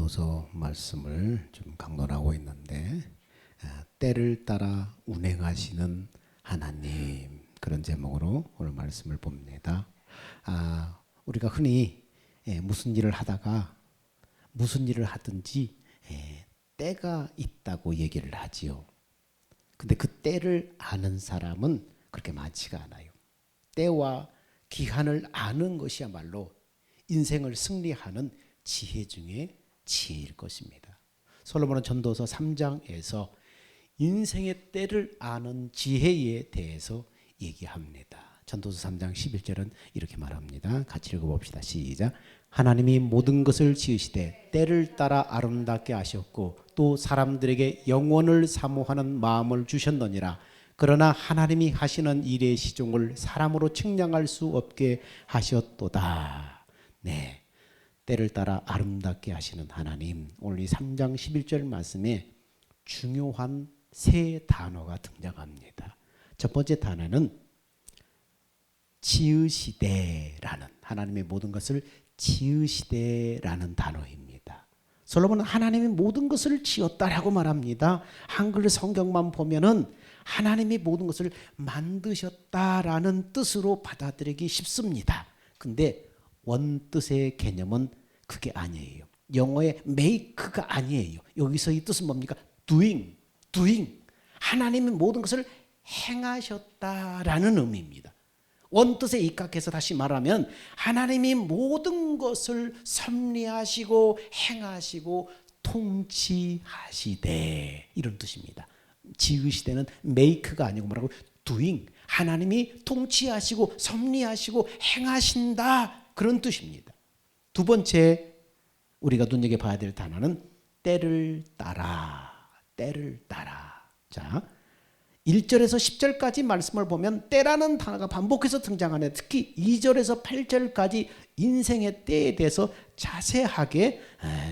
전도서 말씀을 좀 강론하고 있는데 때를 따라 운행하시는 하나님, 그런 제목으로 오늘 말씀을 봅니다. 우리가 흔히 무슨 일을 하다가 무슨 일을 하든지 때가 있다고 얘기를 하지요. 근데 그 때를 아는 사람은 그렇게 많지가 않아요. 때와 기한을 아는 것이야말로 인생을 승리하는 지혜 중에 지혜일 것입니다. 솔로몬은 전도서 3장에서 인생의 때를 아는 지혜에 대해서 얘기합니다. 전도서 3장 11절은 이렇게 말합니다. 같이 읽어봅시다. 시작. 하나님이 모든 것을 지으시되 때를 따라 아름답게 하셨고 또 사람들에게 영원을 사모하는 마음을 주셨느니라. 그러나 하나님이 하시는 일의 시종을 사람으로 측량할 수 없게 하셨도다. 네, 때를 따라 아름답게 하시는 하나님. 오늘 이 3장 11절 말씀에 중요한 세 단어가 등장합니다. 첫 번째 단어는 지으시되라는, 하나님의 모든 것을 지으시되라는 단어입니다. 솔로몬은 하나님이 모든 것을 지었다라고 말합니다. 한글 성경만 보면은 하나님이 모든 것을 만드셨다라는 뜻으로 받아들이기 쉽습니다. 근데 원뜻의 개념은 그게 아니에요. 영어의 make가 아니에요. 여기서 이 뜻은 뭡니까? doing. 하나님이 모든 것을 행하셨다라는 의미입니다. 원뜻에 입각해서 다시 말하면 하나님이 모든 것을 섭리하시고 행하시고 통치하시되, 이런 뜻입니다. 지으시되는 make가 아니고 뭐라고? doing. 하나님이 통치하시고 섭리하시고 행하신다, 그런 뜻입니다. 두 번째 우리가 눈여겨봐야 될 단어는 때를 따라. 자, 1절에서 10절까지 말씀을 보면 때라는 단어가 반복해서 등장하네. 특히 2절에서 8절까지 인생의 때에 대해서 자세하게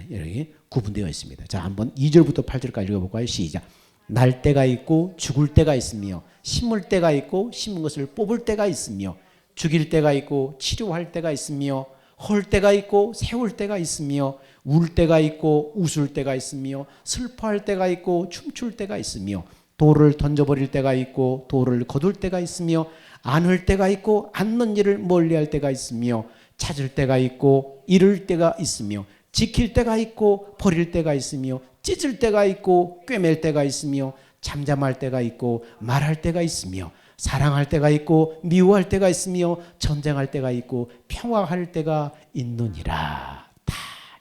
이렇게 구분되어 있습니다. 자, 한번 2절부터 8절까지 읽어볼까요? 시작. 날 때가 있고 죽을 때가 있으며 심을 때가 있고 심은 것을 뽑을 때가 있으며 죽일 때가 있고 치료할 때가 있으며 헐 때가 있고 세울 때가 있으며 울 때가 있고 웃을 때가 있으며 슬퍼할 때가 있고 춤출 때가 있으며 돌을 던져버릴 때가 있고 돌을 거둘 때가 있으며 안을 때가 있고 않는 일을 멀리할 때가 있으며 찾을 때가 있고 잃을 때가 있으며 지킬 때가 있고 버릴 때가 있으며 찢을 때가 있고 꿰맬 때가 있으며 잠잠할 때가 있고 말할 때가 있으며 사랑할 때가 있고 미워할 때가 있으며 전쟁할 때가 있고 평화할 때가 있느니라. 다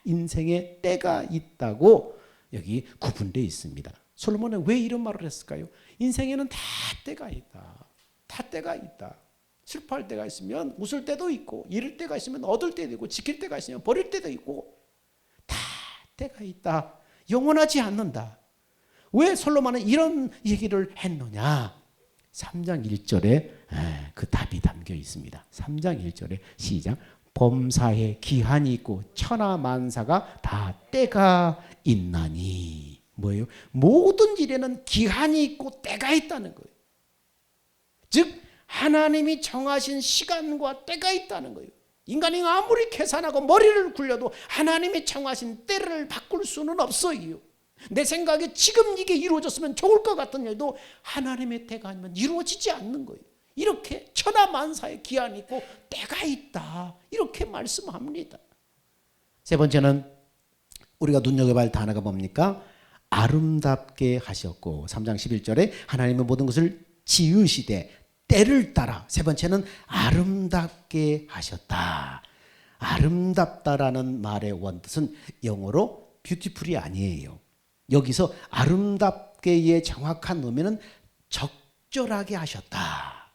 인생에 때가 있다고 여기 구분되어 있습니다. 솔로몬은 왜 이런 말을 했을까요? 인생에는 다 때가 있다. 다 때가 있다. 슬퍼할 때가 있으면 웃을 때도 있고, 잃을 때가 있으면 얻을 때도 있고, 지킬 때가 있으면 버릴 때도 있고, 다 때가 있다. 영원하지 않는다. 왜 솔로몬은 이런 얘기를 했느냐? 3장 1절에 그 답이 담겨 있습니다. 3장 1절에 시작. 범사에 기한이 있고 천하만사가 다 때가 있나니. 뭐예요? 모든 일에는 기한이 있고 때가 있다는 거예요. 즉 하나님이 정하신 시간과 때가 있다는 거예요. 인간이 아무리 계산하고 머리를 굴려도 하나님이 정하신 때를 바꿀 수는 없어요. 내 생각에 지금 이게 이루어졌으면 좋을 것 같은 일도 하나님의 때가 아니면 이루어지지 않는 거예요. 이렇게 천하만사의 기한이 있고 때가 있다, 이렇게 말씀합니다. 세 번째는 우리가 눈여겨봐야 할 단어가 뭡니까? 아름답게 하셨고, 3장 11절에 하나님의 모든 것을 지으시되 때를 따라. 세 번째는 아름답게 하셨다. 아름답다라는 말의 원뜻은 영어로 뷰티풀이 아니에요. 여기서 아름답게의 정확한 의미는 적절하게 하셨다.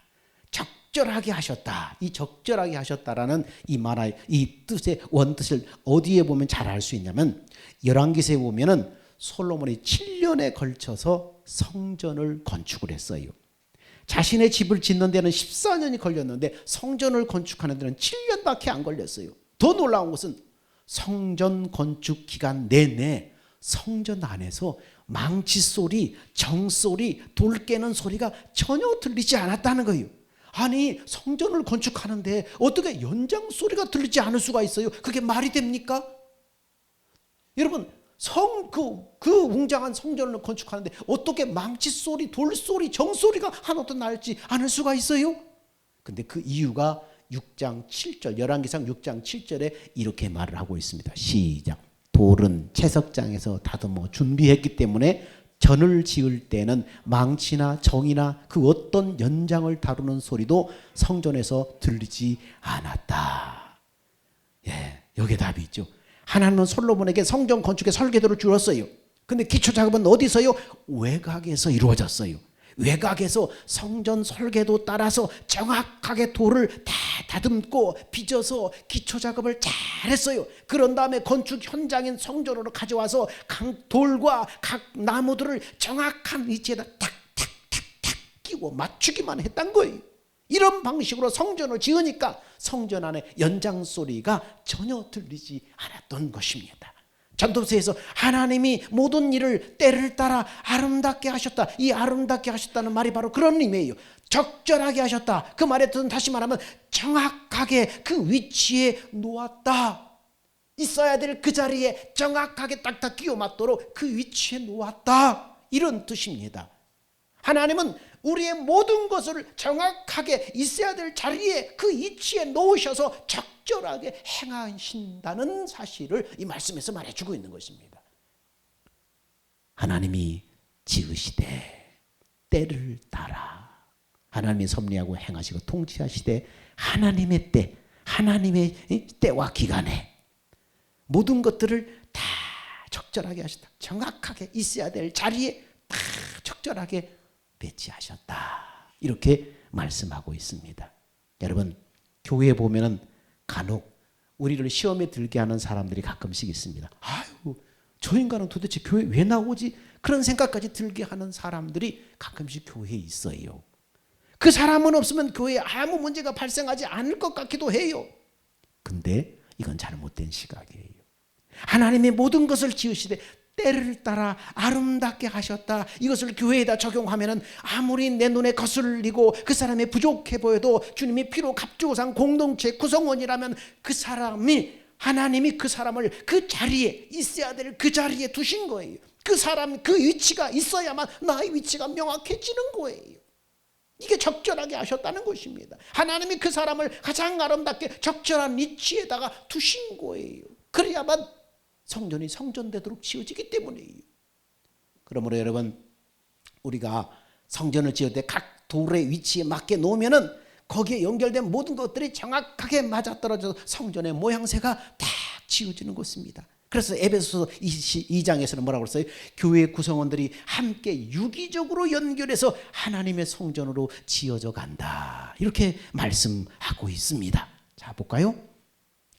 적절하게 하셨다. 이 적절하게 하셨다라는 이 말의 이 뜻의 원뜻을 어디에 보면 잘 알 수 있냐면 열왕기서에 보면은 솔로몬이 7년에 걸쳐서 성전을 건축을 했어요. 자신의 집을 짓는 데는 14년이 걸렸는데 성전을 건축하는 데는 7년밖에 안 걸렸어요. 더 놀라운 것은 성전 건축 기간 내내 성전 안에서 망치 소리, 정 소리, 돌 깨는 소리가 전혀 들리지 않았다는 거예요. 아니, 성전을 건축하는데 어떻게 연장 소리가 들리지 않을 수가 있어요? 그게 말이 됩니까? 여러분 그 웅장한 성전을 건축하는데 어떻게 망치 소리, 돌 소리, 정 소리가 하나도 나지 않을 수가 있어요? 근데 그 이유가 6장 7절 열왕기상 6장 7절에 이렇게 말을 하고 있습니다. 시작. 돌은 채석장에서 다듬어 준비했기 때문에 전을 지을 때는 망치나 정이나 그 어떤 연장을 다루는 소리도 성전에서 들리지 않았다. 예, 여기에 답이 있죠. 하나님은 솔로몬에게 성전 건축의 설계도를 주었어요. 근데 기초 작업은 어디서요? 외곽에서 이루어졌어요. 외곽에서 성전 설계도 따라서 정확하게 돌을 다 다듬고 빚어서 기초 작업을 잘했어요. 그런 다음에 건축 현장인 성전으로 가져와서 각 돌과 각 나무들을 정확한 위치에다 탁탁탁탁 끼워 맞추기만 했단 거예요. 이런 방식으로 성전을 지으니까 성전 안에 연장 소리가 전혀 들리지 않았던 것입니다. 전도서에서 하나님이 모든 일을 때를 따라 아름답게 하셨다. 이 아름답게 하셨다는 말이 바로 그런 의미예요. 적절하게 하셨다. 그 말의 뜻은 다시 말하면 정확하게 그 위치에 놓았다. 있어야 될 그 자리에 정확하게 딱딱 끼워 맞도록 그 위치에 놓았다. 이런 뜻입니다. 하나님은 우리의 모든 것을 정확하게 있어야 될 자리에 그 위치에 놓으셔서 적절하게 행하신다는 사실을 이 말씀에서 말해주고 있는 것입니다. 하나님이 지으시되 때를 따라 하나님이 섭리하고 행하시고 통치하시되 하나님의 때, 하나님의 때와 기간에 모든 것들을 다 적절하게 하셨다. 정확하게 있어야 될 자리에 다 적절하게 배치하셨다. 이렇게 말씀하고 있습니다. 여러분, 교회에 보면은 간혹 우리를 시험에 들게 하는 사람들이 가끔씩 있습니다. 아유, 저 인간은 도대체 교회 왜 나오지? 그런 생각까지 들게 하는 사람들이 가끔씩 교회에 있어요. 그 사람은 없으면 교회에 아무 문제가 발생하지 않을 것 같기도 해요. 근데 이건 잘못된 시각이에요. 하나님의 모든 것을 지으시되 때를 따라 아름답게 하셨다. 이것을 교회에다 적용하면은 아무리 내 눈에 거슬리고 그 사람이 부족해 보여도 주님이 피로 값주고 산 공동체 구성원이라면 그 사람이 하나님이 그 사람을 그 자리에 있어야 될 그 자리에 두신 거예요. 그 사람 그 위치가 있어야만 나의 위치가 명확해지는 거예요. 이게 적절하게 하셨다는 것입니다. 하나님이 그 사람을 가장 아름답게 적절한 위치에다가 두신 거예요. 그래야만 성전이 성전되도록 지어지기 때문이에요. 그러므로 여러분, 우리가 성전을 지을 때 각 돌의 위치에 맞게 놓으면은 거기에 연결된 모든 것들이 정확하게 맞아떨어져서 성전의 모양새가 딱 지어지는 것입니다. 그래서 에베소서 2장에서는 뭐라고 했어요? 교회 구성원들이 함께 유기적으로 연결해서 하나님의 성전으로 지어져 간다. 이렇게 말씀하고 있습니다. 자, 볼까요?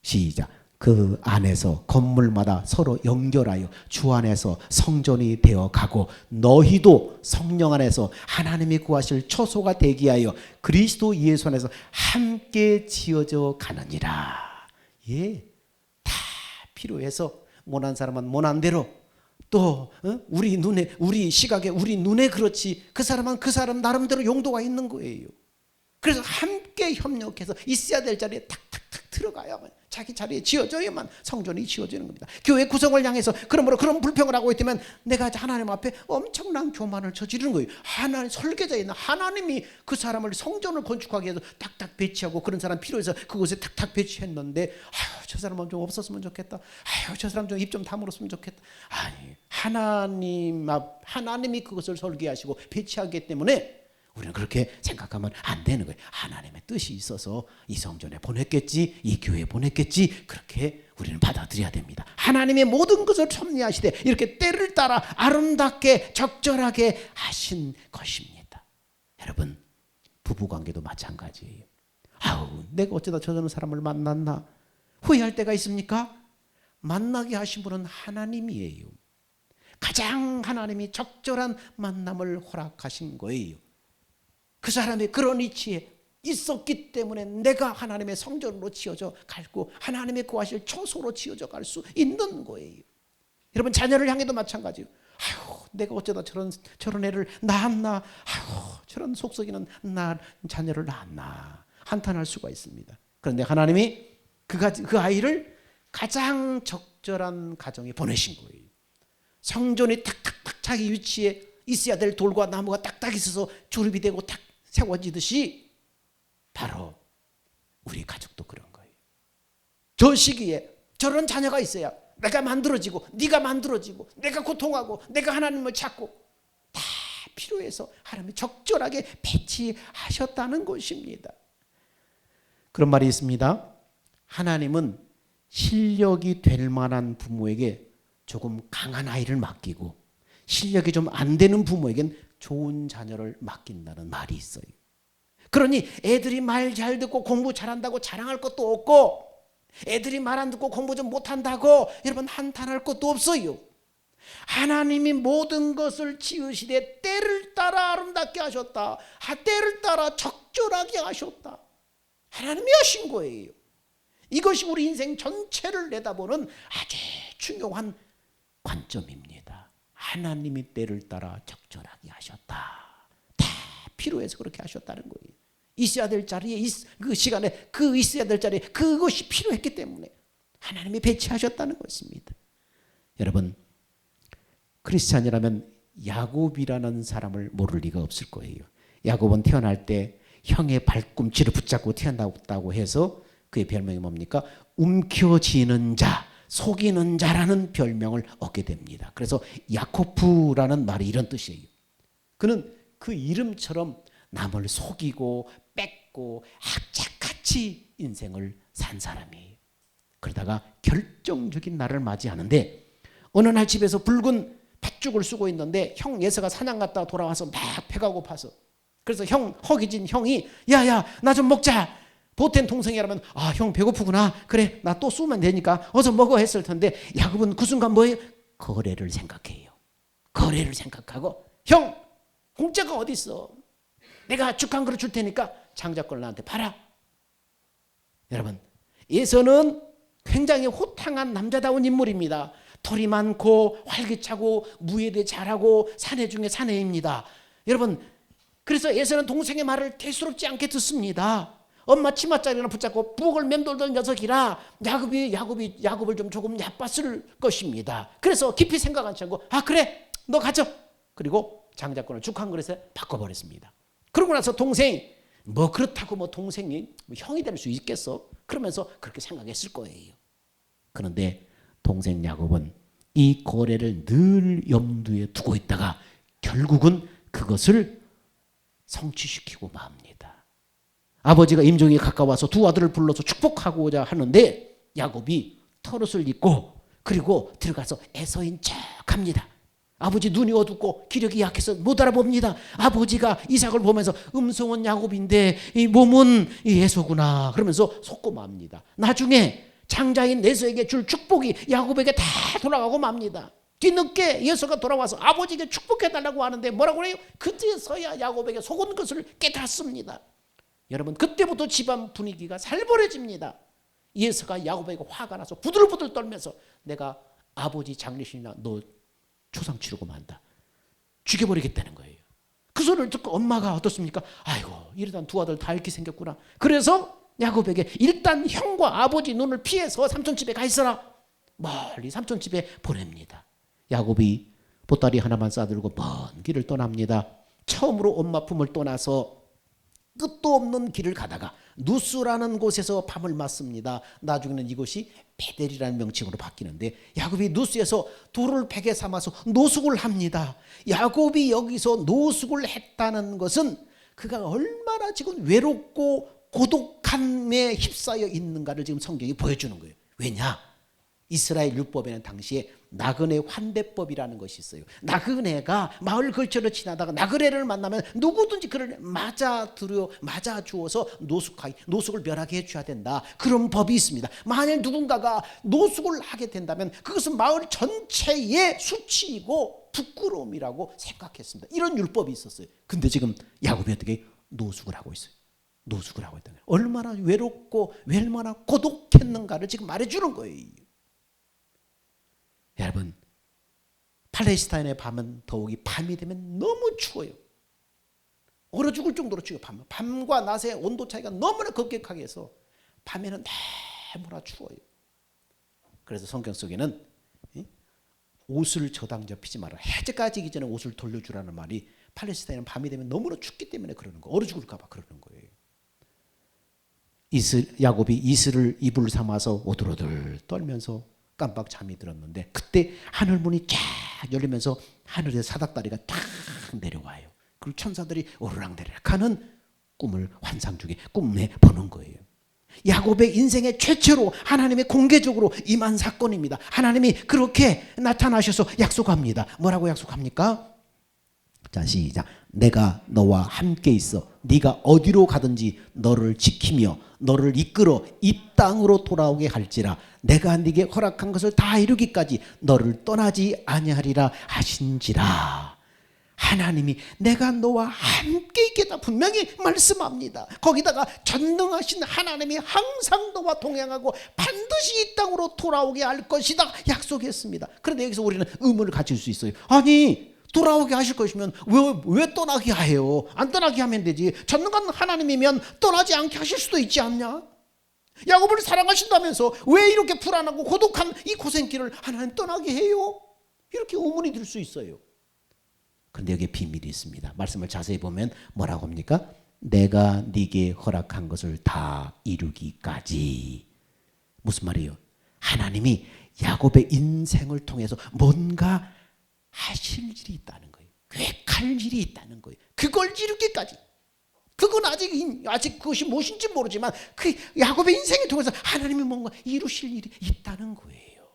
시작. 그 안에서 건물마다 서로 연결하여 주 안에서 성전이 되어 가고 너희도 성령 안에서 하나님이 구하실 처소가 되게 하여 그리스도 예수 안에서 함께 지어져 가느니라. 예, 다 필요해서 못한 사람은 못한 대로 또 우리 눈에 우리 시각에 우리 눈에 그렇지 그 사람은 그 사람 나름대로 용도가 있는 거예요. 그래서 함께 협력해서 있어야 될 자리에 탁탁탁 들어가야만 자기 자리에 지어져야만 성전이 지어지는 겁니다. 교회 구성을 향해서 그러므로 그런 불평을 하고 있다면 내가 하나님 앞에 엄청난 교만을 저지르는 거예요. 하나님 설계자에 있는 하나님이 그 사람을 성전을 건축하기 위해서 탁탁 배치하고 그런 사람 필요해서 그곳에 탁탁 배치했는데 아유, 저 사람은 좀 없었으면 좋겠다. 아유, 저 사람 좀 입 좀 다물었으면 좋겠다. 아니, 하나님이 그것을 설계하시고 배치하기 때문에 우리는 그렇게 생각하면 안 되는 거예요. 하나님의 뜻이 있어서 이 성전에 보냈겠지, 이 교회에 보냈겠지, 그렇게 우리는 받아들여야 됩니다. 하나님의 모든 것을 섭리하시되 이렇게 때를 따라 아름답게 적절하게 하신 것입니다. 여러분, 부부관계도 마찬가지예요. 아우, 내가 어쩌다 저런 사람을 만났나 후회할 때가 있습니까? 만나게 하신 분은 하나님이에요. 가장 하나님이 적절한 만남을 허락하신 거예요. 그 사람이 그런 위치에 있었기 때문에 내가 하나님의 성전으로 지어져 갈고 하나님의 구하실 처소로 지어져 갈 수 있는 거예요. 여러분, 자녀를 향해도 마찬가지예요. 아유, 내가 어쩌다 저런 애를 낳았나, 아유, 저런 속썩이는 자녀를 낳았나 한탄할 수가 있습니다. 그런데 하나님이 그 아이를 가장 적절한 가정에 보내신 거예요. 성전이 탁탁탁 자기 위치에 있어야 될 돌과 나무가 딱딱 있어서 조립이 되고 탁 세워지듯이 바로 우리 가족도 그런 거예요. 저 시기에 저런 자녀가 있어야 내가 만들어지고 네가 만들어지고 내가 고통하고 내가 하나님을 찾고 다 필요해서 하나님이 적절하게 배치하셨다는 것입니다. 그런 말이 있습니다. 하나님은 실력이 될 만한 부모에게 조금 강한 아이를 맡기고 실력이 좀 안 되는 부모에겐 좋은 자녀를 맡긴다는 말이 있어요. 그러니 애들이 말 잘 듣고 공부 잘한다고 자랑할 것도 없고 애들이 말 안 듣고 공부 좀 못한다고 여러분 한탄할 것도 없어요. 하나님이 모든 것을 지으시되 때를 따라 아름답게 하셨다. 때를 따라 적절하게 하셨다. 하나님이 하신 거예요. 이것이 우리 인생 전체를 내다보는 아주 중요한 관점입니다. 하나님이 때를 따라 적절하게 하셨다. 다 필요해서 그렇게 하셨다는 거예요. 있어야 될 자리에 그 시간에 그 있어야 될 자리에 그것이 필요했기 때문에 하나님이 배치하셨다는 것입니다. 여러분, 크리스찬이라면 야곱이라는 사람을 모를 리가 없을 거예요. 야곱은 태어날 때 형의 발꿈치를 붙잡고 태어났다고 해서 그의 별명이 뭡니까? 움켜쥐는 자, 속이는 자라는 별명을 얻게 됩니다. 그래서 야코프라는 말이 이런 뜻이에요. 그는 그 이름처럼 남을 속이고 뺏고 악착같이 인생을 산 사람이에요. 그러다가 결정적인 날을 맞이하는데 어느 날 집에서 붉은 팥죽을 쓰고 있는데 형 예서가 사냥 갔다 돌아와서 막 배가 고파서 그래서 허기진 형이 야야 나 좀 먹자. 보탠 동생이라면 형 배고프구나. 그래 나 또 쏘면 되니까 어서 먹어 했을 텐데 야곱은 그 순간 뭐예요? 거래를 생각해요. 거래를 생각하고 형 공짜가 어디 있어? 내가 죽 한 그릇 줄 테니까 장자권을 나한테 팔아. 여러분 예서는 굉장히 호탕한 남자다운 인물입니다. 털이 많고 활기차고 무예대 잘하고 사내 중에 사내입니다. 여러분 그래서 예서는 동생의 말을 대수롭지 않게 듣습니다. 엄마 치맛자리나 붙잡고 부엌을 맴돌던 녀석이라 야곱을 좀 조금 얕봤을 것입니다. 그래서 깊이 생각하지 않고 그래 너 가져. 그리고 장자권을 죽 한 그릇에 바꿔버렸습니다. 그러고 나서 동생이 뭐 그렇다고 뭐 동생이 형이 될 수 있겠어? 그러면서 그렇게 생각했을 거예요. 그런데 동생 야곱은 이 거래를 늘 염두에 두고 있다가 결국은 그것을 성취시키고 맙니다. 아버지가 임종이 가까워서 두 아들을 불러서 축복하고자 하는데 야곱이 털옷을 입고 그리고 들어가서 에서인 척합니다. 아버지 눈이 어둡고 기력이 약해서 못 알아봅니다. 아버지가 이삭을 보면서 음성은 야곱인데 이 몸은 이 에서구나 그러면서 속고 맙니다. 나중에 장자인 에서에게 줄 축복이 야곱에게 다 돌아가고 맙니다. 뒤늦게 에서가 돌아와서 아버지에게 축복해달라고 하는데 뭐라고 해요? 그때서야 야곱에게 속은 것을 깨닫습니다. 여러분 그때부터 집안 분위기가 살벌해집니다. 에서가 야곱에게 화가 나서 부들부들 떨면서 내가 아버지 장례식이나 너 초상 치르고 만다. 죽여버리겠다는 거예요. 그 소리를 듣고 엄마가 어떻습니까? 아이고 이러다 두 아들 다 잃게 생겼구나. 그래서 야곱에게 일단 형과 아버지 눈을 피해서 삼촌 집에 가 있어라. 멀리 삼촌 집에 보냅니다. 야곱이 보따리 하나만 싸들고 먼 길을 떠납니다. 처음으로 엄마 품을 떠나서 끝도 없는 길을 가다가 누스라는 곳에서 밤을 맞습니다. 나중에는 이곳이 베델이라는 명칭으로 바뀌는데 야곱이 누스에서 돌을 베개 삼아서 노숙을 합니다. 야곱이 여기서 노숙을 했다는 것은 그가 얼마나 지금 외롭고 고독함에 휩싸여 있는가를 지금 성경이 보여주는 거예요. 왜냐? 이스라엘 율법에는 당시에 나그네 환대법이라는 것이 있어요. 나그네가 마을 근처를 지나다가 나그네를 만나면 누구든지 그를 맞아 주어서 노숙을 면하게 해줘야 된다. 그런 법이 있습니다. 만일 누군가가 노숙을 하게 된다면 그것은 마을 전체의 수치이고 부끄러움이라고 생각했습니다. 이런 율법이 있었어요. 근데 지금 야곱이 어떻게 노숙을 하고 있어요. 노숙을 하고 있다는 거예요. 얼마나 외롭고 얼마나 고독했는가를 지금 말해주는 거예요. 여러분 팔레스타인의 밤은 더욱이 밤이 되면 너무 추워요. 얼어 죽을 정도로 추워요. 밤과 낮의 온도 차이가 너무나 급격하게 해서 밤에는 너무나 추워요. 그래서 성경 속에는 옷을 저당 접히지 마라. 해가 지기 전에 옷을 돌려주라는 말이 팔레스타인은 밤이 되면 너무나 춥기 때문에 그러는 거, 얼어 죽을까 봐 그러는 거예요. 야곱이 이불을 삼아서 오들오들 떨면서 깜빡 잠이 들었는데 그때 하늘문이 쫙 열리면서 하늘에 사닥다리가 탁 내려와요. 그리고 천사들이 오르락내리락 하는 꿈을 환상 중에 꿈에 보는 거예요. 야곱의 인생의 최초로 하나님의 공개적으로 임한 사건입니다. 하나님이 그렇게 나타나셔서 약속합니다. 뭐라고 약속합니까? 자, 시작. 내가 너와 함께 있어 네가 어디로 가든지 너를 지키며 너를 이끌어 이 땅으로 돌아오게 할지라. 내가 네게 허락한 것을 다 이루기까지 너를 떠나지 아니하리라 하신지라. 하나님이 내가 너와 함께 있겠다 분명히 말씀합니다. 거기다가 전능하신 하나님이 항상 너와 동행하고 반드시 이 땅으로 돌아오게 할 것이다 약속했습니다. 그런데 여기서 우리는 의문을 가질 수 있어요. 아니 돌아오게 하실 것이면 왜 떠나게 해요? 안 떠나게 하면 되지. 전능한 하나님이면 떠나지 않게 하실 수도 있지 않냐? 야곱을 사랑하신다면서 왜 이렇게 불안하고 고독한 이 고생길을 하나님 떠나게 해요? 이렇게 의문이 들 수 있어요. 그런데 여기에 비밀이 있습니다. 말씀을 자세히 보면 뭐라고 합니까? 내가 네게 허락한 것을 다 이루기까지. 무슨 말이에요? 하나님이 야곱의 인생을 통해서 뭔가 하실 일이 있다는 거예요. 계획할 일이 있다는 거예요. 그걸 이루기까지. 그건 아직 그것이 무엇인지 모르지만 그 야곱의 인생을 통해서 하나님이 뭔가 이루실 일이 있다는 거예요.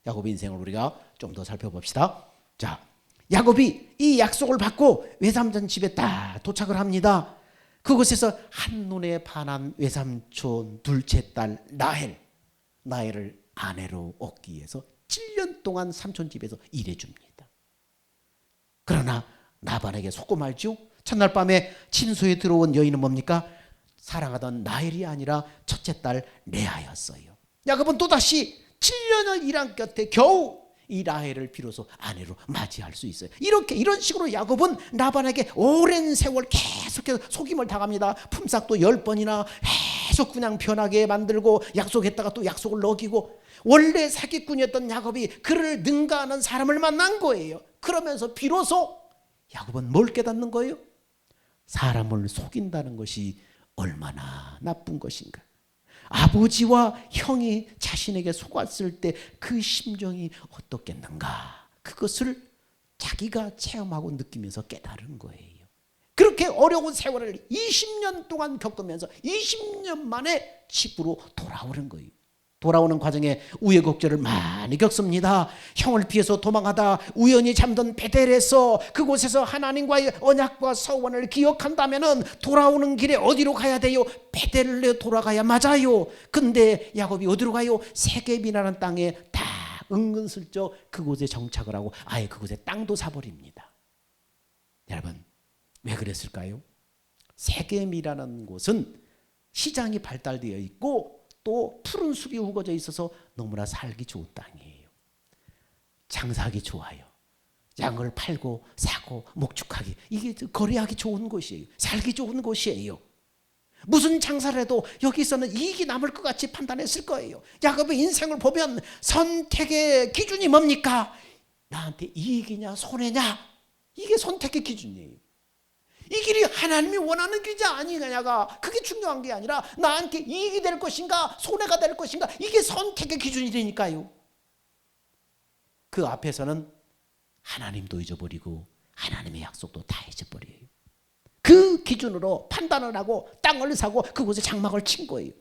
야곱의 인생을 우리가 좀 더 살펴봅시다. 자, 야곱이 이 약속을 받고 외삼촌 집에 딱 도착을 합니다. 그곳에서 한눈에 반한 외삼촌 둘째 딸 라헬을 아내로 얻기 위해서 7년 동안 삼촌 집에서 일해줍니다. 그러나 라반에게 속고 말죠. 첫날 밤에 침소에 들어온 여인은 뭡니까? 사랑하던 라헬이 아니라 첫째 딸 레아였어요. 야곱은 또다시 7년을 일한 끝에 겨우 이 라헬을 비로소 아내로 맞이할 수 있어요. 이런 식으로 야곱은 라반에게 오랜 세월 계속해서 속임을 당합니다. 품삯도 10번이나 계속 그냥 변하게 만들고 약속했다가 또 약속을 어기고. 원래 사기꾼이었던 야곱이 그를 능가하는 사람을 만난 거예요. 그러면서 비로소 야곱은 뭘 깨닫는 거예요? 사람을 속인다는 것이 얼마나 나쁜 것인가. 아버지와 형이 자신에게 속았을 때 그 심정이 어떻겠는가. 그것을 자기가 체험하고 느끼면서 깨달은 거예요. 그렇게 어려운 세월을 20년 동안 겪으면서 20년 만에 집으로 돌아오는 거예요. 돌아오는 과정에 우여곡절을 많이 겪습니다. 형을 피해서 도망하다 우연히 잠든 베델에서 그곳에서 하나님과의 언약과 서원을 기억한다면 돌아오는 길에 어디로 가야 돼요? 베델로 돌아가야 맞아요. 근데 야곱이 어디로 가요? 세겜이라는 땅에 다 은근슬쩍 그곳에 정착을 하고 아예 그곳에 땅도 사버립니다. 여러분 왜 그랬을까요? 세겜이라는 곳은 시장이 발달되어 있고 또 푸른 숲이 우거져 있어서 너무나 살기 좋은 땅이에요. 장사하기 좋아요. 양을 팔고 사고 목축하기 이게 거래하기 좋은 곳이에요. 살기 좋은 곳이에요. 무슨 장사를 해도 여기서는 이익이 남을 것 같이 판단했을 거예요. 야곱의 인생을 보면 선택의 기준이 뭡니까? 나한테 이익이냐 손해냐? 이게 선택의 기준이에요. 이 길이 하나님이 원하는 길이 아니냐가 그게 중요한 게 아니라 나한테 이익이 될 것인가 손해가 될 것인가 이게 선택의 기준이 되니까요. 그 앞에서는 하나님도 잊어버리고 하나님의 약속도 다 잊어버려요. 그 기준으로 판단을 하고 땅을 사고 그곳에 장막을 친 거예요.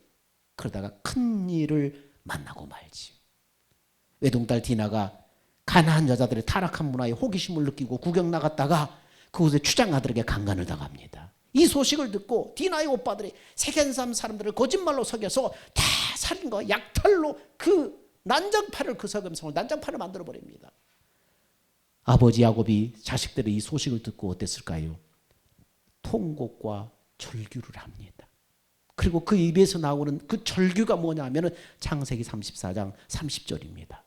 그러다가 큰 일을 만나고 말지. 외동딸 디나가 가나안 여자들의 타락한 문화에 호기심을 느끼고 구경 나갔다가 그곳에 추장아들에게 강간을 당합니다. 이 소식을 듣고 디나의 오빠들이 세겜 사람들을 거짓말로 속여서 다 살인과 약탈로 그 난장판을 그 세겜성을 난장판을 만들어버립니다. 아버지 야곱이 자식들의 이 소식을 듣고 어땠을까요? 통곡과 절규를 합니다. 그리고 그 입에서 나오는 그 절규가 뭐냐면 창세기 34장 30절입니다.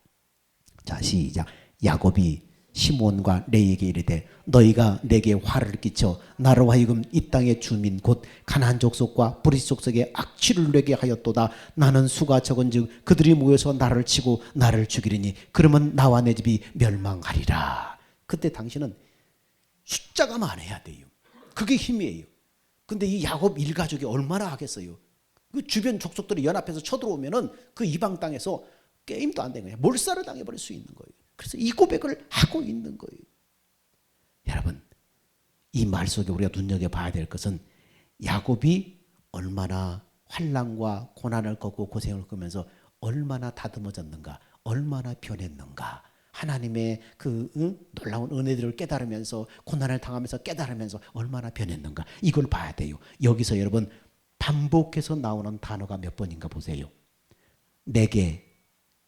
자, 시작. 야곱이 시몬과 레이에게 이르되 너희가 내게 화를 끼쳐 나로 하여금 이 땅의 주민 곧 가나안 족속과 브리스 족속에 악취를 내게 하였도다. 나는 수가 적은즉 그들이 모여서 나를 치고 나를 죽이리니 그러면 나와 내 집이 멸망하리라. 그때 당신은 숫자가 많아야 돼요. 그게 힘이에요. 근데 이 야곱 일가족이 얼마나 하겠어요. 그 주변 족속들이 연합해서 쳐들어오면은 그 이방 땅에서 게임도 안 되는 거예요. 몰살을 당해버릴 수 있는 거예요. 그래서 이 고백을 하고 있는 거예요. 여러분, 이 말 속에 우리가 눈여겨봐야 될 것은 야곱이 얼마나 환난과 고난을 겪고 고생을 겪으면서 얼마나 다듬어졌는가, 얼마나 변했는가. 하나님의 그 놀라운 은혜들을 깨달으면서 고난을 당하면서 깨달으면서 얼마나 변했는가. 이걸 봐야 돼요. 여기서 여러분 반복해서 나오는 단어가 몇 번인가 보세요. 내게,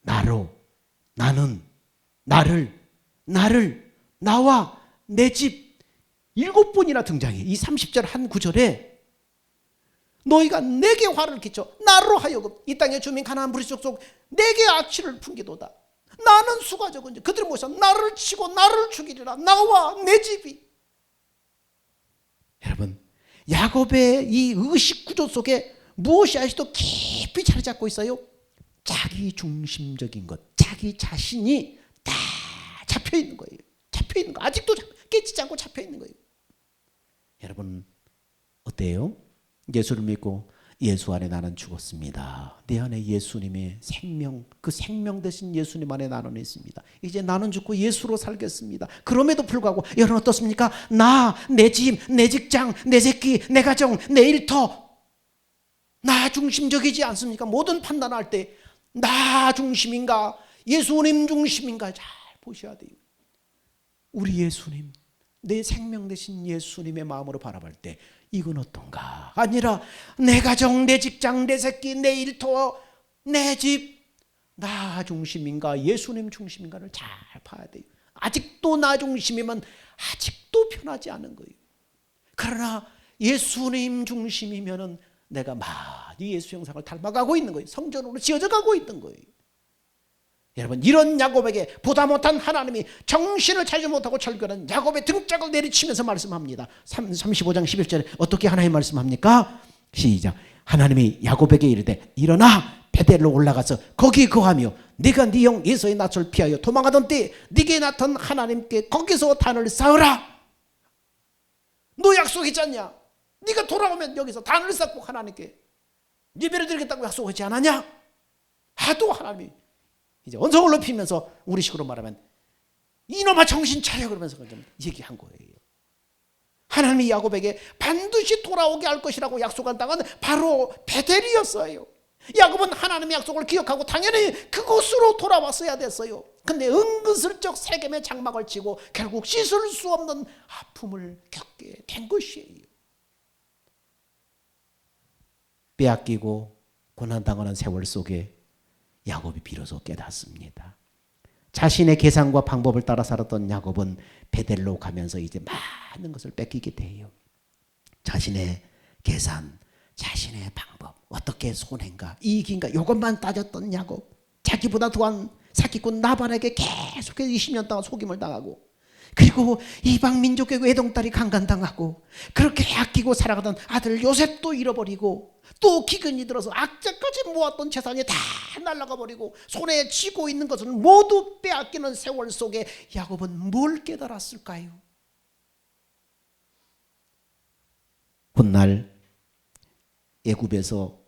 나로, 나는, 나를, 나와, 내 집 7번이나 등장해. 이 30절 한 구절에 너희가 내게 화를 끼쳐 나로 하여금 이 땅의 주민 가나안 브리스 족속 내게 악취를 풍기도다. 나는 수가 적은지 그들이 모여서 나를 치고 나를 죽이리라. 나와 내 집이. 여러분, 야곱의 이 의식 구조 속에 무엇이 아직도 깊이 자리 잡고 있어요? 자기 중심적인 것, 자기 자신이 다 잡혀 있는 거예요. 잡혀 있는 거. 아직도 깨지지 않고 잡혀 있는 거예요. 여러분, 어때요? 예수를 믿고 예수 안에 나는 죽었습니다. 내 안에 예수님의 생명, 그 생명 되신 예수님 안에 나는 있습니다. 이제 나는 죽고 예수로 살겠습니다. 그럼에도 불구하고 여러분 어떻습니까? 나, 내 집, 내 직장, 내 새끼, 내 가정, 내 일터, 나 중심적이지 않습니까? 모든 판단할 때 나 중심인가 예수님 중심인가 잘 보셔야 돼요. 우리 예수님, 내 생명 되신 예수님의 마음으로 바라볼 때 이건 어떤가? 아니라 내 가정, 내 직장, 내 새끼, 내 일터, 내 집, 나 중심인가 예수님 중심인가를 잘 봐야 돼요. 아직도 나 중심이면 아직도 편하지 않은 거예요. 그러나 예수님 중심이면은 내가 많이 예수 형상을 닮아가고 있는 거예요. 성전으로 지어져 가고 있는 거예요. 여러분, 이런 야곱에게 보다 못한 하나님이 정신을 차리지 못하고 철교한 야곱의 등짝을 내리치면서 말씀합니다. 35장 11절에 어떻게 하나님 말씀합니까? 시작. 하나님이 야곱에게 이르되 일어나 베델로 올라가서 거기 거하며 네가 네 형 에서의 낯을 피하여 도망하던 때 네게 나타난 하나님께 거기서 단을 쌓으라. 너 약속했지 않냐? 네가 돌아오면 여기서 단을 쌓고 하나님께 예배를 드리겠다고 약속하지 않았냐? 하도 하나님이 이제 언성을 높이면서 우리식으로 말하면 이놈아 정신 차려 그러면서 좀 얘기한 거예요. 하나님이 야곱에게 반드시 돌아오게 할 것이라고 약속한 땅은 바로 베델이었어요. 야곱은 하나님의 약속을 기억하고 당연히 그곳으로 돌아왔어야 됐어요. 근데 은근슬쩍 세겜의 장막을 치고 결국 씻을 수 없는 아픔을 겪게 된 것이에요. 빼앗기고 고난당하는 세월 속에 야곱이 비로소 깨닫습니다. 자신의 계산과 방법을 따라 살았던 야곱은 베델로 가면서 이제 많은 것을 뺏기게 돼요. 자신의 계산, 자신의 방법, 어떻게 손해인가, 이익인가 이것만 따졌던 야곱. 자기보다 더한 사기꾼 나발에게 계속해서 20년 동안 속임을 당하고 그리고 이방 민족의 외동딸이 강간당하고 그렇게 아끼고 살아가던 아들 요셉도 잃어버리고 또 기근이 들어서 악재까지 모았던 재산이 다 날아가 버리고 손에 쥐고 있는 것은 모두 빼앗기는 세월 속에 야곱은 뭘 깨달았을까요? 훗날 애굽에서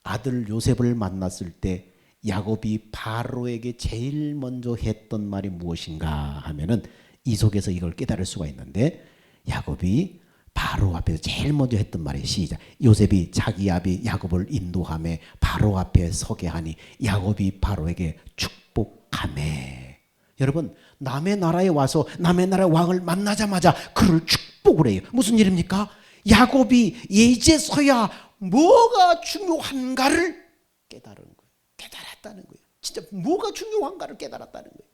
아들 요셉을 만났을 때 야곱이 바로에게 제일 먼저 했던 말이 무엇인가 하면은 이 속에서 이걸 깨달을 수가 있는데 야곱이 바로 앞에서 제일 먼저 했던 말이 시작. 요셉이 자기 아비 야곱을 인도하며 바로 앞에 서게 하니 야곱이 바로에게 축복하매. 여러분, 남의 나라에 와서 남의 나라의 왕을 만나자마자 그를 축복을 해요. 무슨 일입니까? 야곱이 이제서야 뭐가 중요한가를 깨달은 거예요. 깨달았다는 거예요. 진짜 뭐가 중요한가를 깨달았다는 거예요.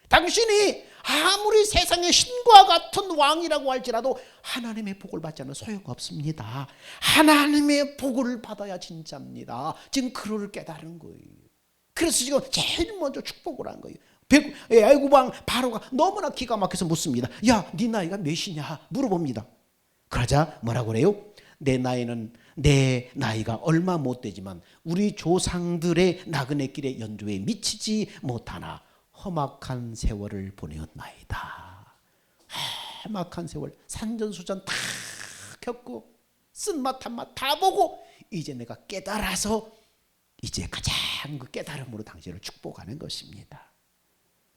당신이 아무리 세상의 신과 같은 왕이라고 할지라도 하나님의 복을 받지 않으면 소용없습니다. 하나님의 복을 받아야 진짜입니다. 지금 그를 깨달은 거예요. 그래서 지금 제일 먼저 축복을 한 거예요. 애굽왕 바로가 너무나 기가 막혀서 묻습니다. 야, 네 나이가 몇이냐 물어봅니다. 그러자 뭐라고 그래요? 내 나이가 얼마 못 되지만 우리 조상들의 나그네 길의 연조에 미치지 못하나 험악한 세월을 보내었나이다. 험악한 세월, 산전수전 다 겪고 쓴맛 한맛 다 보고 이제 내가 깨달아서 이제 가장 그 깨달음으로 당신을 축복하는 것입니다.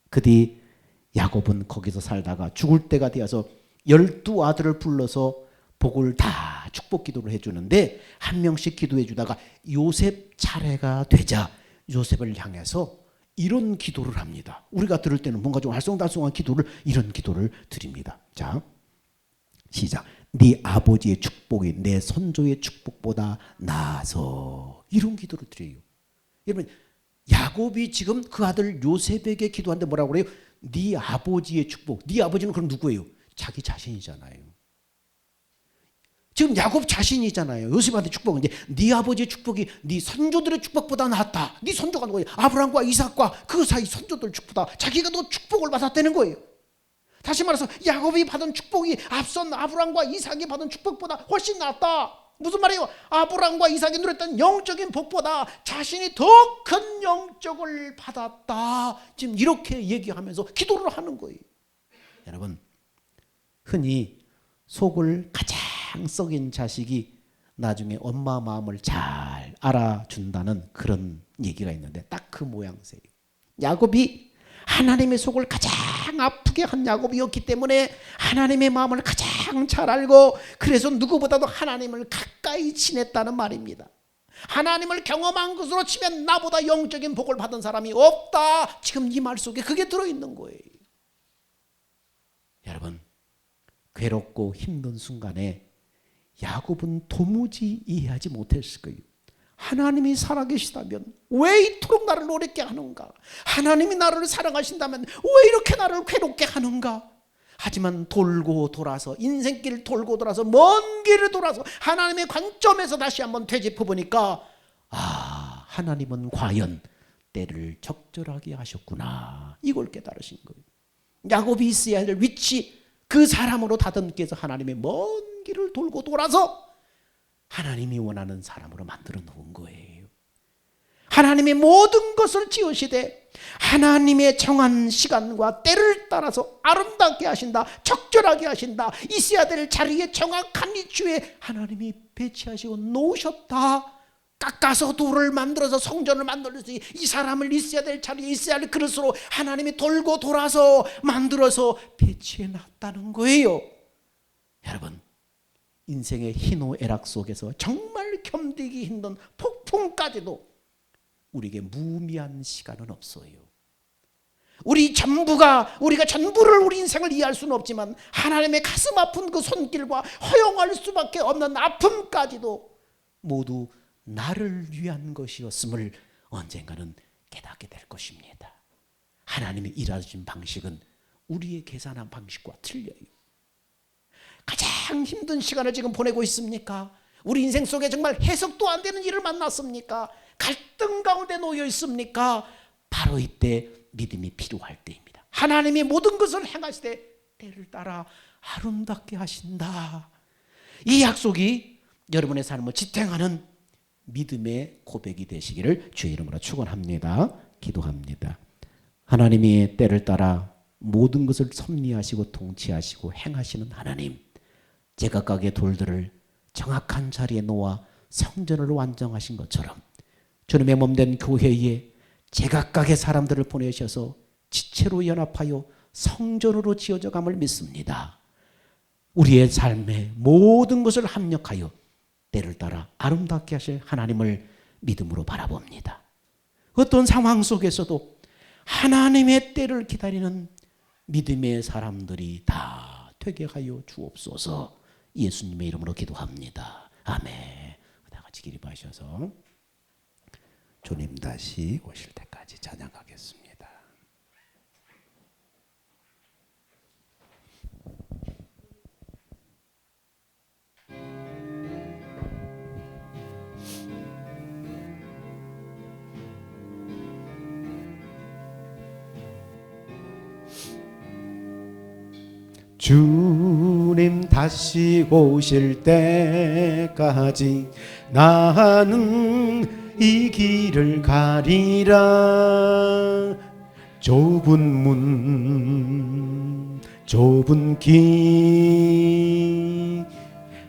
그 뒤 야곱은 거기서 살다가 죽을 때가 되어서 12아들을 불러서 복을 다 축복 기도를 해주는데 한 명씩 기도해 주다가 요셉 차례가 되자 요셉을 향해서 이런 기도를 합니다. 우리가 들을 때는 뭔가 좀 알쏭달쏭한 기도를, 이런 기도를 드립니다. 자, 시작. 네 아버지의 축복이 내 선조의 축복보다 나아서, 이런 기도를 드려요. 여러분, 야곱이 지금 그 아들 요셉에게 기도하는데 뭐라고 그래요? 네 아버지의 축복. 네 아버지는 그럼 누구예요? 자기 자신이잖아요. 지금 야곱 자신이잖아요. 요셉한테 축복인데 네 아버지의 축복이 네 선조들의 축복보다 낫다. 네 선조가 누구예요? 아브라함과 이삭과 그 사이 선조들 축복보다 자기가 더 축복을 받았다는 거예요. 다시 말해서 야곱이 받은 축복이 앞선 아브라함과 이삭이 받은 축복보다 훨씬 낫다. 무슨 말이에요? 아브라함과 이삭이 누렸던 영적인 복보다 자신이 더 큰 영적을 받았다. 지금 이렇게 얘기하면서 기도를 하는 거예요. 여러분, 흔히 속을 가장 썩인 자식이 나중에 엄마 마음을 잘 알아준다는 그런 얘기가 있는데 딱 그 모양새예요. 야곱이 하나님의 속을 가장 아프게 한 야곱이었기 때문에 하나님의 마음을 가장 잘 알고 그래서 누구보다도 하나님을 가까이 지냈다는 말입니다. 하나님을 경험한 것으로 치면 나보다 영적인 복을 받은 사람이 없다. 지금 이 말 속에 그게 들어있는 거예요. 여러분, 괴롭고 힘든 순간에 야곱은 도무지 이해하지 못했을 거예요. 하나님이 살아계시다면 왜 이토록 나를 어렵게 하는가? 하나님이 나를 사랑하신다면 왜 이렇게 나를 괴롭게 하는가? 하지만 돌고 돌아서 인생길 돌고 돌아서 먼 길을 돌아서 하나님의 관점에서 다시 한번 되짚어 보니까 하나님은 과연 때를 적절하게 하셨구나. 이걸 깨달으신 거예요. 야곱이 있어야 할 위치, 그 사람으로 다듬기 위해서 하나님의 먼 길을 돌고 돌아서 하나님이 원하는 사람으로 만들어 놓은 거예요. 하나님의 모든 것을 지으시되 하나님의 정한 시간과 때를 따라서 아름답게 하신다, 적절하게 하신다, 있어야 될 자리에 정확한 위치에 하나님이 배치하시고 놓으셨다. 깎아서 돌을 만들어서 성전을 만들어서 이 사람을 있어야 될 자리에 있어야 할 그릇으로 하나님이 돌고 돌아서 만들어서 배치해 놨다는 거예요. 여러분, 인생의 희노애락 속에서 정말 견디기 힘든 폭풍까지도 우리에게 무미한 시간은 없어요. 우리가 전부를 우리 인생을 이해할 수는 없지만 하나님의 가슴 아픈 그 손길과 허용할 수밖에 없는 아픔까지도 모두 나를 위한 것이었음을 언젠가는 깨닫게 될 것입니다. 하나님이 일하신 방식은 우리의 계산한 방식과 틀려요. 가장 힘든 시간을 지금 보내고 있습니까? 우리 인생 속에 정말 해석도 안 되는 일을 만났습니까? 갈등 가운데 놓여 있습니까? 바로 이때 믿음이 필요할 때입니다. 하나님이 모든 것을 행하실 때 때를 따라 아름답게 하신다. 이 약속이 여러분의 삶을 지탱하는 믿음의 고백이 되시기를 주의 이름으로 축원합니다. 기도합니다. 하나님이 때를 따라 모든 것을 섭리하시고 통치하시고 행하시는 하나님, 제각각의 돌들을 정확한 자리에 놓아 성전을 완성하신 것처럼 주님의 몸된 교회에 제각각의 사람들을 보내셔서 지체로 연합하여 성전으로 지어져 감을 믿습니다. 우리의 삶의 모든 것을 합력하여 때를 따라 아름답게 하실 하나님을 믿음으로 바라봅니다. 어떤 상황 속에서도 하나님의 때를 기다리는 믿음의 사람들이 다 되게 하여 주옵소서. 예수님의 이름으로 기도합니다. 아멘. 다 같이 기립하셔서 주님 다시 오실 때까지 찬양하겠습니다. 주님 다시 오실 때까지 나는 이 길을 가리라. 좁은 문 좁은 길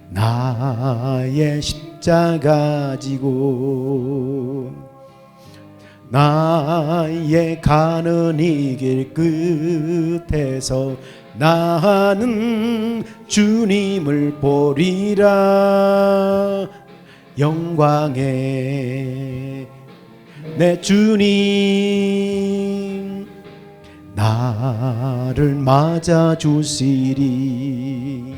나의 십자가 지고 나의 가는 이 길 끝에서 나는 주님을 보리라. 영광의 내 주님 나를 맞아 주시리.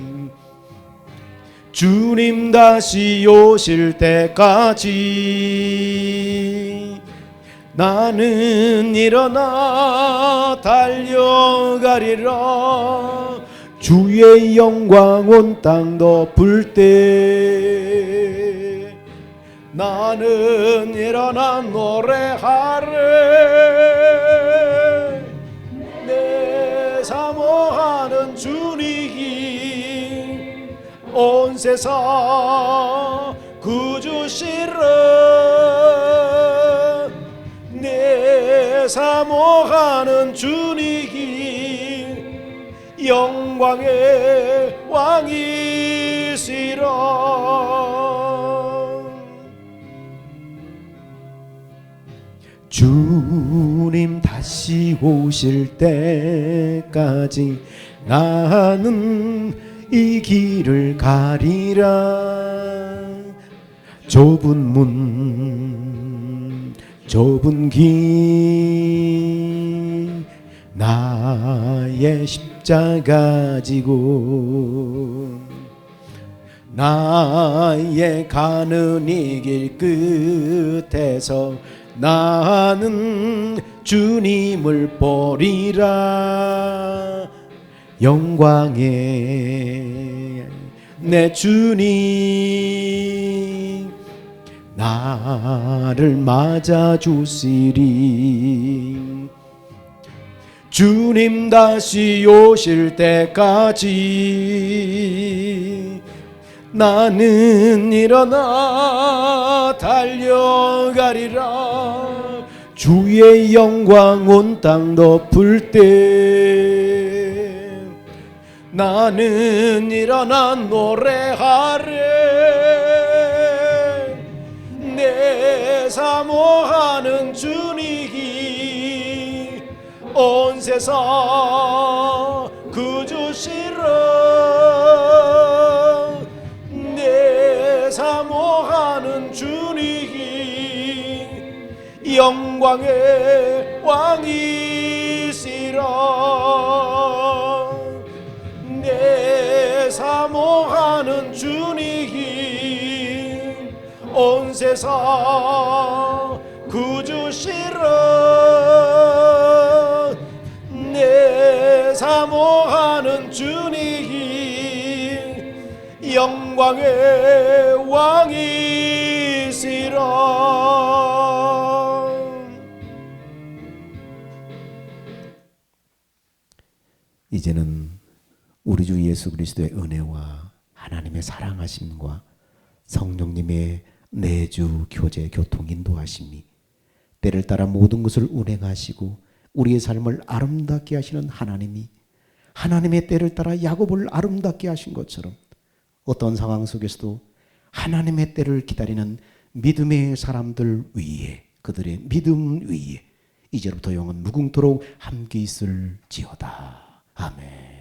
주님 다시 오실 때까지 나는 일어나 달려가리라. 주의 영광 온 땅 덮을 때 나는 일어나 노래하래. 내 사모하는 주님 온 세상 구주시라. 내 사모하는 주님 영광의 왕이시라. 주님 다시 오실 때까지 나는 이 길을 가리라. 좁은 문 좁은 길 나의 십자가 지고 나의 가는 이 길 끝에서 나는 주님을 보리라. 영광의 내 주님 나를 맞아 주시리. 주님 다시 오실 때까지 나는 일어나 달려가리라. 주의 영광 온 땅 덮을 때 나는 일어나 노래하래. 내 사모하는 주님 온 세상 구주시라. 내 사모하는 주님 영광의 왕이시라. 내 사모하는 주님 온 세상 구주시라. 내 사모하는 주님 영광의 왕이시라. 이제는 우리 주 예수 그리스도의 은혜와 하나님의 사랑하심과 성령님의 내주 교제 교통 인도하심이 때를 따라 모든 것을 운행하시고 우리의 삶을 아름답게 하시는 하나님이 하나님의 때를 따라 야곱을 아름답게 하신 것처럼 어떤 상황 속에서도 하나님의 때를 기다리는 믿음의 사람들 위에 그들의 믿음 위에 이제부터 영원 무궁토록 함께 있을지어다. 아멘.